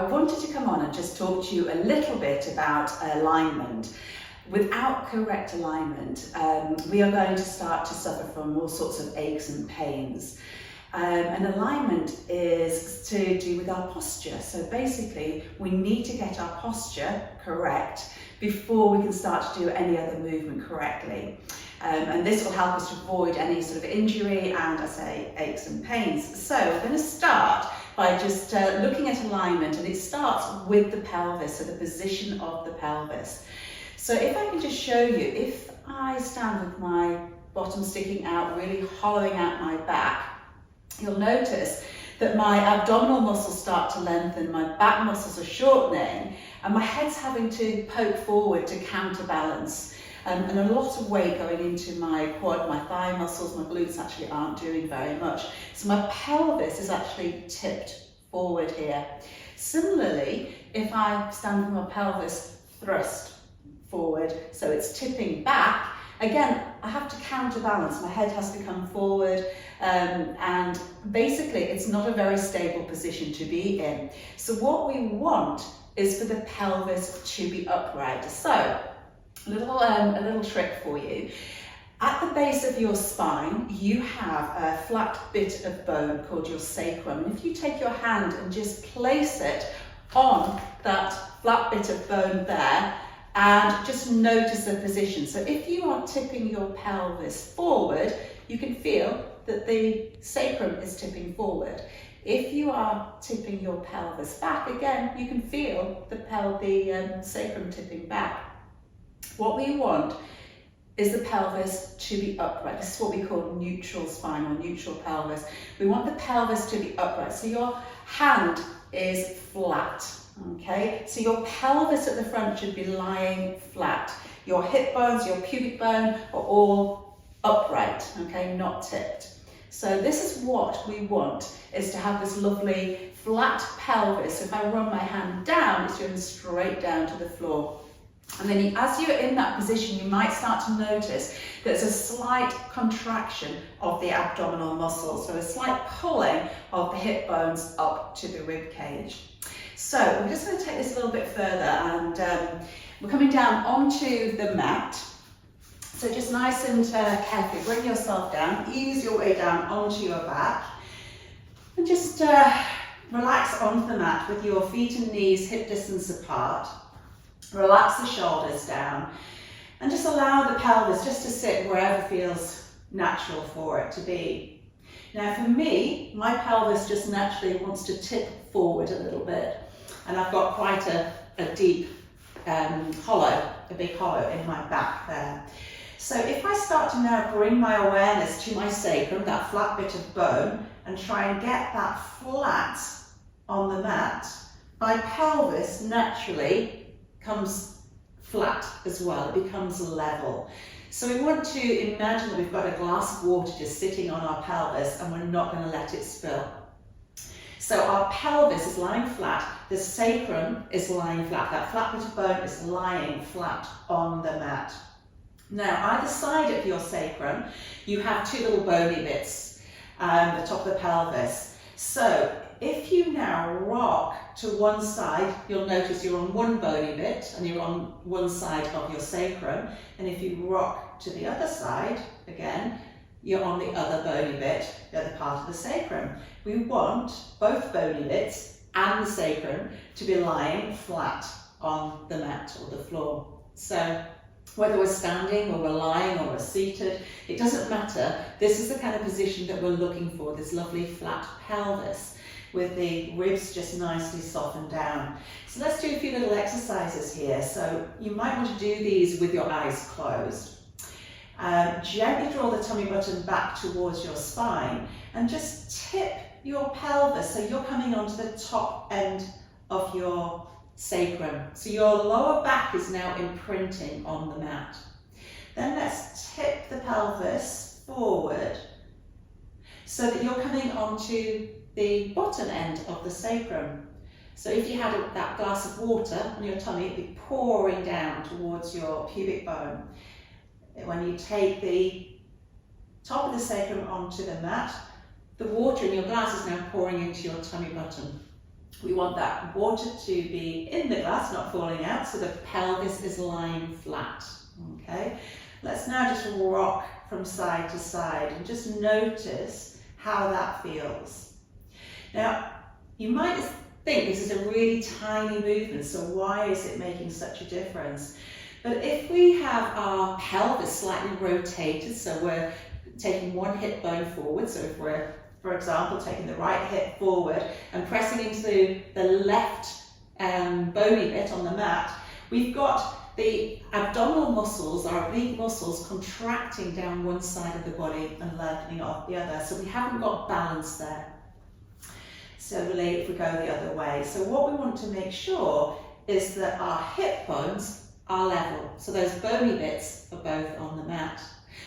wanted to come on and just talk to you a little bit about alignment. Without correct alignment, we are going to start to suffer from all sorts of aches and pains. And alignment is to do with our posture. So basically, we need to get our posture correct before we can start to do any other movement correctly. And this will help us to avoid any sort of injury and, I say, aches and pains. So we're going to start by just looking at alignment, and it starts with the pelvis, so the position of the pelvis. So if I can just show you, if I stand with my bottom sticking out, really hollowing out my back, you'll notice that my abdominal muscles start to lengthen, my back muscles are shortening, and my head's having to poke forward to counterbalance. And a lot of weight going into my quad, my thigh muscles, my glutes actually aren't doing very much. So my pelvis is actually tipped forward here. Similarly, if I stand with my pelvis thrust forward, so it's tipping back, again, I have to counterbalance. My head has to come forward, and basically it's not a very stable position to be in. So what we want is for the pelvis to be upright. So a little trick for you. At the base of your spine, you have a flat bit of bone called your sacrum. And if you take your hand and just place it on that flat bit of bone there, and just notice the position. So if you are tipping your pelvis forward, you can feel that the sacrum is tipping forward. If you are tipping your pelvis back, again, you can feel the sacrum tipping back. What we want is the pelvis to be upright. This is what we call neutral spine or neutral pelvis. We want the pelvis to be upright. So your hand is flat. Okay, so your pelvis at the front should be lying flat. Your hip bones, your pubic bone are all upright, okay, not tipped. So this is what we want, is to have this lovely flat pelvis. If I run my hand down, it's going straight down to the floor. And then as you're in that position, you might start to notice there's a slight contraction of the abdominal muscles, so a slight pulling of the hip bones up to the rib cage. So we're just going to take this a little bit further, and we're coming down onto the mat. So just nice and carefully bring yourself down, ease your way down onto your back, and just relax onto the mat with your feet and knees hip distance apart. Relax the shoulders down, and just allow the pelvis just to sit wherever feels natural for it to be. Now for me, my pelvis just naturally wants to tip forward a little bit, and I've got quite a deep hollow, a big hollow in my back there. So if I start to now bring my awareness to my sacrum, that flat bit of bone, and try and get that flat on the mat, my pelvis naturally comes flat as well, it becomes level. So we want to imagine that we've got a glass of water just sitting on our pelvis, and we're not going to let it spill. So our pelvis is lying flat, the sacrum is lying flat, that flat bit of bone is lying flat on the mat. Now either side of your sacrum, you have two little bony bits, the top of the pelvis. So if you now rock to one side, you'll notice you're on one bony bit and you're on one side of your sacrum. And if you rock to the other side, again, you're on the other bony bit, the other part of the sacrum. We want both bony bits and the sacrum to be lying flat on the mat or the floor. So whether we're standing or we're lying or we're seated, it doesn't matter. This is the kind of position that we're looking for, this lovely flat pelvis with the ribs just nicely softened down. So let's do a few little exercises here. So you might want to do these with your eyes closed. Gently draw the tummy button back towards your spine and just tip your pelvis so you're coming onto the top end of your sacrum. So your lower back is now imprinting on the mat. Then let's tip the pelvis forward so that you're coming onto the bottom end of the sacrum. So if you had that glass of water on your tummy, it'd be pouring down towards your pubic bone. When you take the top of the sacrum onto the mat, the water in your glass is now pouring into your tummy button. We want that water to be in the glass, not falling out, so the pelvis is lying flat. Okay, let's now just rock from side to side and just notice how that feels. Now, you might think this is a really tiny movement, so why is it making such a difference? But if we have our pelvis slightly rotated, so we're taking one hip bone forward, so if we're, for example, taking the right hip forward and pressing into the left bony bit on the mat, we've got the abdominal muscles, our oblique muscles, contracting down one side of the body and lengthening off the other. So we haven't got balance there. Similarly, if we go the other way. So what we want to make sure is that our hip bones are level. So those bony bits are both on the mat.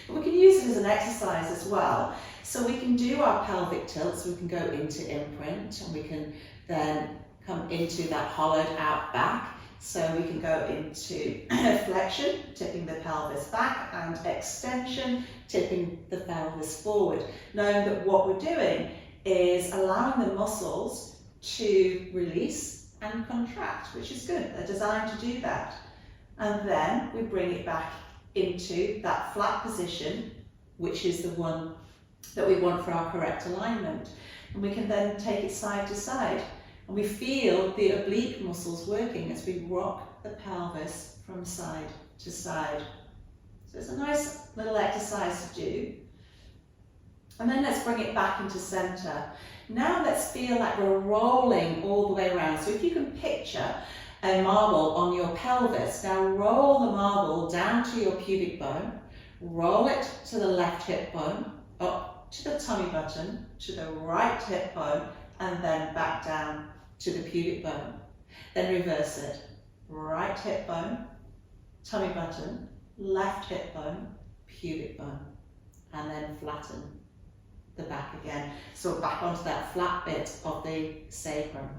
But we can use it as an exercise as well. So we can do our pelvic tilts, we can go into imprint, and we can then come into that hollowed out back. So we can go into flexion, tipping the pelvis back, and extension, tipping the pelvis forward, knowing that what we're doing is allowing the muscles to release and contract, which is good. They're designed to do that. And then we bring it back into that flat position, which is the one that we want for our correct alignment. And we can then take it side to side. And we feel the oblique muscles working as we rock the pelvis from side to side. So it's a nice little exercise to do. And then let's bring it back into center. Now let's feel like we're rolling all the way around. So if you can picture a marble on your pelvis, now roll the marble down to your pubic bone, roll it to the left hip bone, up to the tummy button, to the right hip bone, and then back down to the pubic bone. Then reverse it. Right hip bone, tummy button, left hip bone, pubic bone, and then flatten the back again. So back onto that flat bit of the sacrum.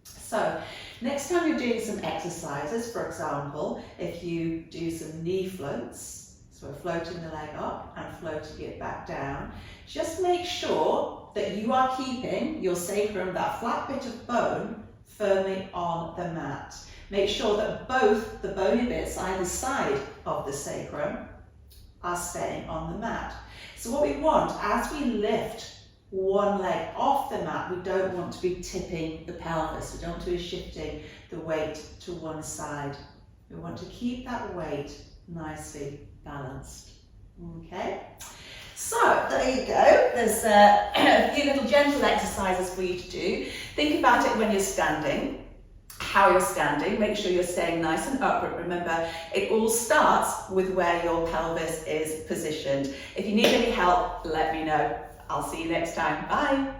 So next time you're doing some exercises, for example, if you do some knee floats, so we're floating the leg up and floating it back down, just make sure that you are keeping your sacrum, that flat bit of bone, firmly on the mat. Make sure that both the bony bits either side of the sacrum are staying on the mat. So what we want, as we lift one leg off the mat, we don't want to be tipping the pelvis. We don't want to be shifting the weight to one side. We want to keep that weight nicely balanced. Okay? So there you go. There's a few little gentle exercises for you to do. Think about it when you're standing, how you're standing. Make sure you're staying nice and upright. Remember, it all starts with where your pelvis is positioned. If you need any help, let me know. I'll see you next time. Bye.